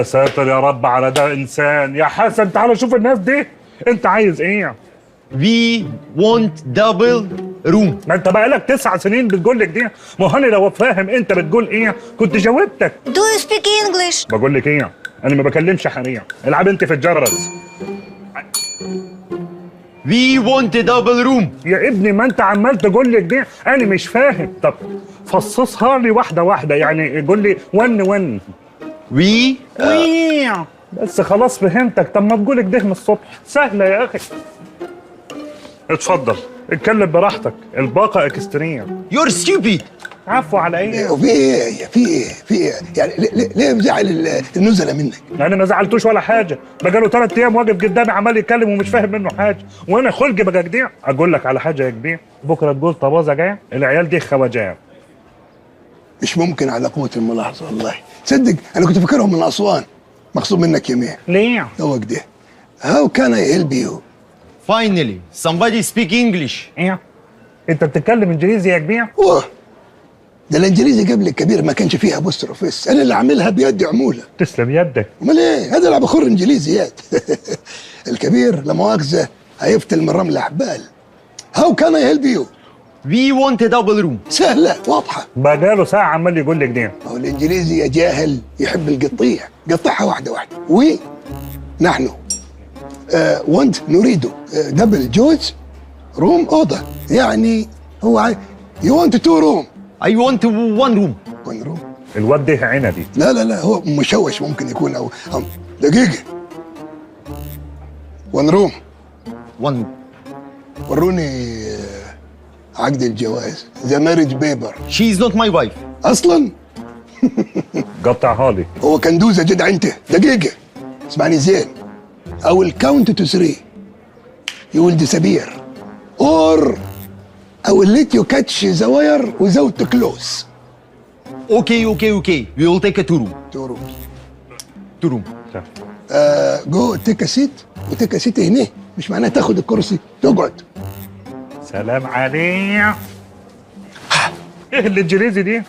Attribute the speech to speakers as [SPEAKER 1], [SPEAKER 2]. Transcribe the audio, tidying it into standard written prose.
[SPEAKER 1] يا ساتر يا رب على ده انسان. يا حسن تعالى شوف الناس دي، انت عايز ايه؟
[SPEAKER 2] We want double room.
[SPEAKER 1] ما انت بقالك 9 سنين بتقول لك دي. ما هو انا لو فاهم انت بتقول ايه كنت جاوبتك.
[SPEAKER 3] Do you speak English?
[SPEAKER 1] بقول لك ايه، انا ما بكلمش حريم. العب انت في الجرس.
[SPEAKER 2] We want double room.
[SPEAKER 1] يا ابني ما انت عمال تقول لك دي، انا مش فاهم. طب فصصها لي واحده واحده، يعني قول لي ون.
[SPEAKER 2] We
[SPEAKER 1] بس خلاص فهمتك. طب ما تقولك ده من الصبح، سهله يا اخي. اتفضل اتكلم براحتك، الباقه اكستريه.
[SPEAKER 2] You're stupid.
[SPEAKER 1] عفو على ايه؟
[SPEAKER 4] وفي ايه في ايه يعني ليه مزعل النزله منك؟
[SPEAKER 1] انا ما زعلتوش ولا حاجه، بقاله 3 ايام واقف قدامي عمال يتكلم ومش فاهم منه حاجه، وانا خلقي بقى كده. اقول لك على حاجه يا كبير، بكره تقول طبازه جايه، العيال دي خواجات.
[SPEAKER 4] مش ممكن على قوه الملاحظه والله. تصدق انا كنت فاكرهم من اسوان. مغصوب منك يمين.
[SPEAKER 1] ليه؟
[SPEAKER 4] هو كده. How can I help you؟
[SPEAKER 2] Finally, somebody speak English.
[SPEAKER 1] ايه؟ انت بتتكلم انجليزي يا كبير؟
[SPEAKER 4] اوه ده الانجليزي قبل الكبير ما كانش فيها بوستروفيس، انا اللي عاملها بيدي عموله.
[SPEAKER 1] تسلم يدك.
[SPEAKER 4] امال ايه؟ هذا اللي بخر انجليزيات. الكبير لا مؤاخذه هيفتل من رمل احبال. How can I help you؟
[SPEAKER 2] We want double room.
[SPEAKER 4] سهله واضحه.
[SPEAKER 1] بقاله ساعه عمال يقول لك دي.
[SPEAKER 4] هو الانجليزي يا جاهل يحب القطيع، قطعها واحده واحده. ونحن وانت نريد دبل جوز روم اوضه، يعني هو يو وانت 2 روم.
[SPEAKER 2] I want one room.
[SPEAKER 4] 1 روم.
[SPEAKER 1] الواد ده عنبي.
[SPEAKER 4] لا هو مشوش ممكن يكون او دقيقه. 1 روم.
[SPEAKER 2] One room.
[SPEAKER 4] وروني عقد الجواز، ذا مارج بيبر.
[SPEAKER 2] She is not my wife.
[SPEAKER 4] اصلا
[SPEAKER 1] قطعها لي.
[SPEAKER 4] هو كندوزه جدع انت. دقيقه اسمعني زين. I will count to 3. You will disappear or I will let you catch the wire without close.
[SPEAKER 2] Okay. We will take a 2 room.
[SPEAKER 4] 2 rooms.
[SPEAKER 2] 2 room.
[SPEAKER 4] جو تيك سيت وتيك سيت هنا، مش معناها تاخد الكرسي تقعد.
[SPEAKER 1] سلام عليك. ايه الانجليزي دي؟